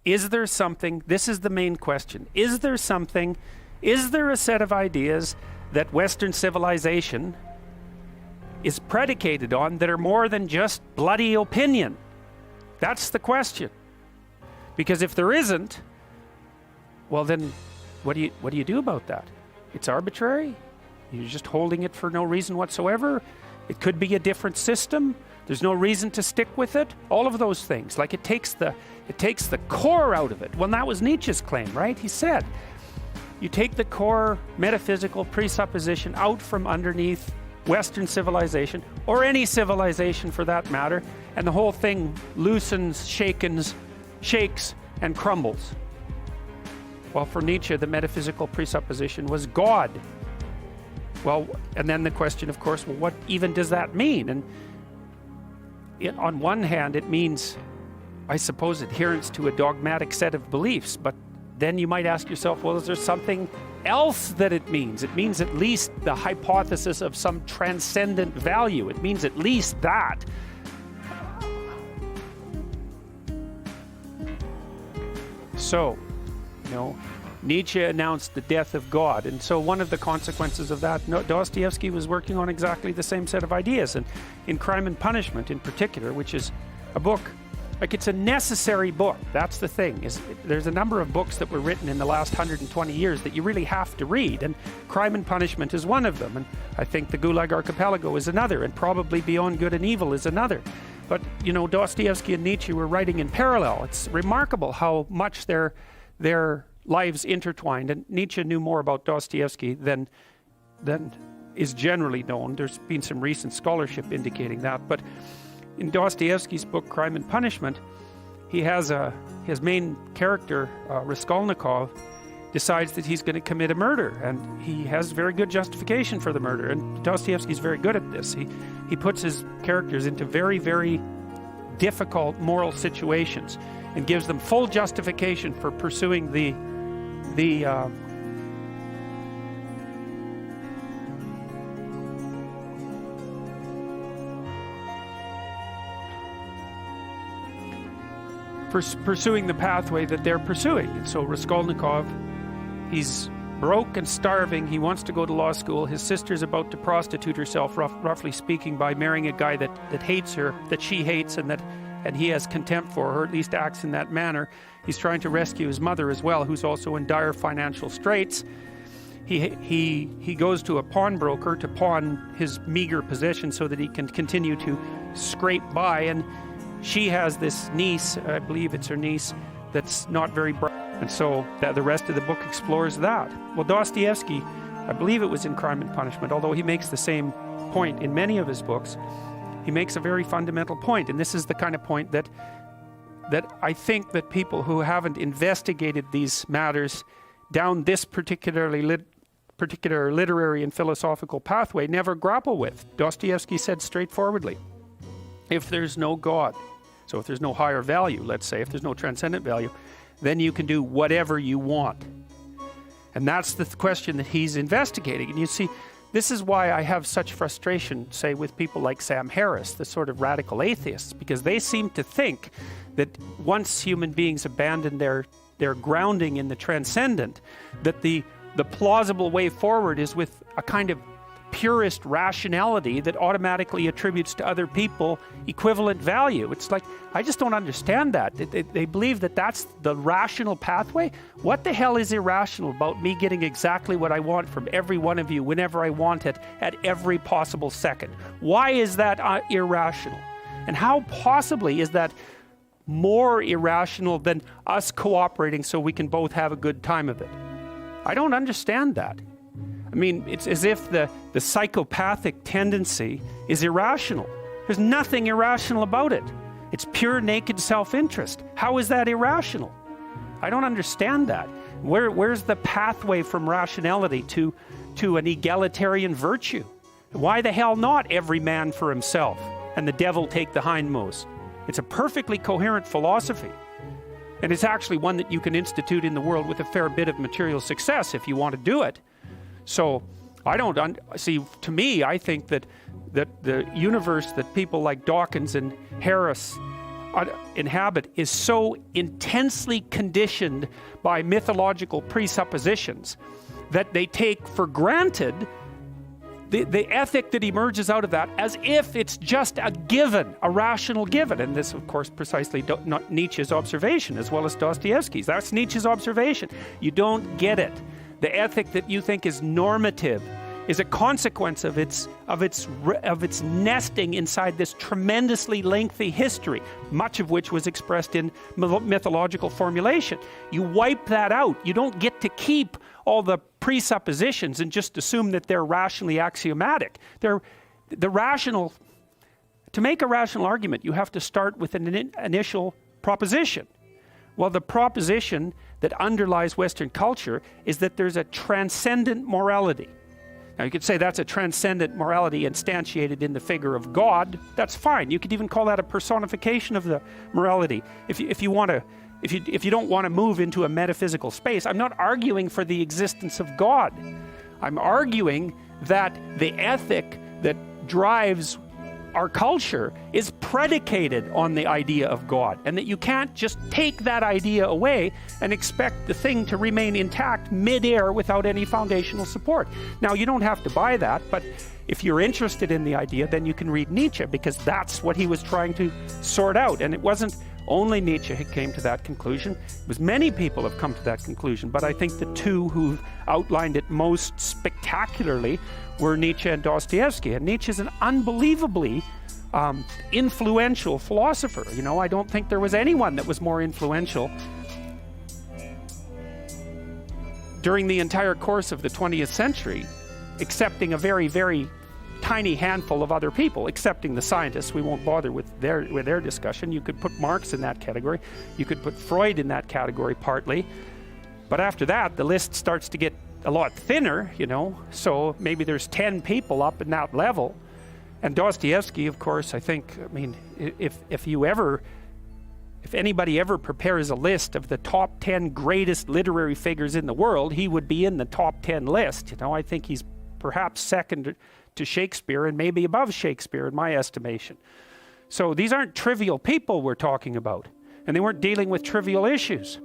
Is there something, this is the main question, is there something, is there a set of ideas that Western civilization is predicated on that are more than just bloody opinion? That's the question. Because if there isn't, well then, what do you do about that? It's arbitrary. You're just holding it for no reason whatsoever. It could be a different system. There's no reason to stick with it. All of those things. Like it takes the core out of it. Well, that was Nietzsche's claim, right? He said, you take the core metaphysical presupposition out from underneath Western civilization, or any civilization for that matter, and the whole thing loosens, shakes, and crumbles. Well, for Nietzsche, the metaphysical presupposition was God. Well, and then the question, of course, well, what even does that mean? And on one hand, it means, I suppose, adherence to a dogmatic set of beliefs, but then you might ask yourself, well, is there something else that it means? It means at least the hypothesis of some transcendent value. It means at least that. So, Nietzsche announced the death of God, and so one of the consequences of that, Dostoevsky was working on exactly the same set of ideas, and in Crime and Punishment in particular, which is a book, like it's a necessary book. That's the thing, there's a number of books that were written in the last 120 years that you really have to read, and Crime and Punishment is one of them, and I think the Gulag Archipelago is another, and probably Beyond Good and Evil is another. But, Dostoevsky and Nietzsche were writing in parallel. It's remarkable how much their lives intertwined, and Nietzsche knew more about Dostoevsky than is generally known. There's been some recent scholarship indicating that, but in Dostoevsky's book Crime and Punishment, his main character, Raskolnikov, decides that he's going to commit a murder, and he has very good justification for the murder, and Dostoevsky's very good at this. He puts his characters into very, very difficult moral situations and gives them full justification for pursuing pursuing the pathway that they're pursuing. And so Raskolnikov, he's broke and starving. He wants to go to law school. His sister's about to prostitute herself, roughly speaking, by marrying a guy that hates her, that she hates, and he has contempt for her, or at least acts in that manner. He's trying to rescue his mother as well, who's also in dire financial straits. He goes to a pawnbroker to pawn his meager possessions so that he can continue to scrape by, and she has this niece, I believe it's her niece, that's not very bright. And so the rest of the book explores that. Well, Dostoevsky, I believe it was in Crime and Punishment, although he makes the same point in many of his books, he makes a very fundamental point, and this is the kind of point that I think that people who haven't investigated these matters down this particular literary and philosophical pathway never grapple with. Dostoevsky said straightforwardly, if there's no God, so if there's no higher value, let's say, if there's no transcendent value, then you can do whatever you want. And that's the question that he's investigating. And you see, this is why I have such frustration, say, with people like Sam Harris, the sort of radical atheists, because they seem to think that once human beings abandon their grounding in the transcendent, that the plausible way forward is with a kind of purist rationality that automatically attributes to other people equivalent value. It's like, I just don't understand that. They believe that that's the rational pathway. What the hell is irrational about me getting exactly what I want from every one of you whenever I want it at every possible second? Why is that irrational? And how possibly is that more irrational than us cooperating so we can both have a good time of it? I don't understand that. I mean, it's as if the psychopathic tendency is irrational. There's nothing irrational about it. It's pure naked self-interest. How is that irrational? I don't understand that. Where's the pathway from rationality to an egalitarian virtue? Why the hell not every man for himself and the devil take the hindmost? It's a perfectly coherent philosophy. And it's actually one that you can institute in the world with a fair bit of material success if you want to do it. So I don't see. To me, I think that the universe that people like Dawkins and Harris inhabit is so intensely conditioned by mythological presuppositions that they take for granted the ethic that emerges out of that as if it's just a given, a rational given. And this, of course, precisely not Nietzsche's observation as well as Dostoevsky's. That's Nietzsche's observation. You don't get it. The ethic that you think is normative is a consequence of its nesting inside this tremendously lengthy history, much of which was expressed in mythological formulation. You wipe that out. You don't get to keep all the presuppositions and just assume that they're rationally axiomatic. To make a rational argument, you have to start with an initial proposition. Well, the proposition that underlies Western culture is that there's a transcendent morality. Now, you could say that's a transcendent morality instantiated in the figure of God. That's fine. You could even call that a personification of the morality. If you don't want to move into a metaphysical space, I'm not arguing for the existence of God. I'm arguing that the ethic that drives our culture is predicated on the idea of God, and that you can't just take that idea away and expect the thing to remain intact mid-air without any foundational support. Now, you don't have to buy that, but if you're interested in the idea, then you can read Nietzsche, because that's what he was trying to sort out. And it wasn't only Nietzsche who came to that conclusion. It was many people have come to that conclusion, but I think the two who outlined it most spectacularly were Nietzsche and Dostoevsky. And Nietzsche is an unbelievably influential philosopher. You know, I don't think there was anyone that was more influential during the entire course of the 20th century, excepting a very, very tiny handful of other people, excepting the scientists. We won't bother with their discussion. You could put Marx in that category. You could put Freud in that category partly. But after that, the list starts to get a lot thinner, you know, so maybe there's 10 people up in that level. And Dostoevsky, of course, I think, I mean, if anybody ever prepares a list of the top 10 greatest literary figures in the world, he would be in the top 10 list. You know, I think he's perhaps second to Shakespeare and maybe above Shakespeare in my estimation. So these aren't trivial people we're talking about, and they weren't dealing with trivial issues.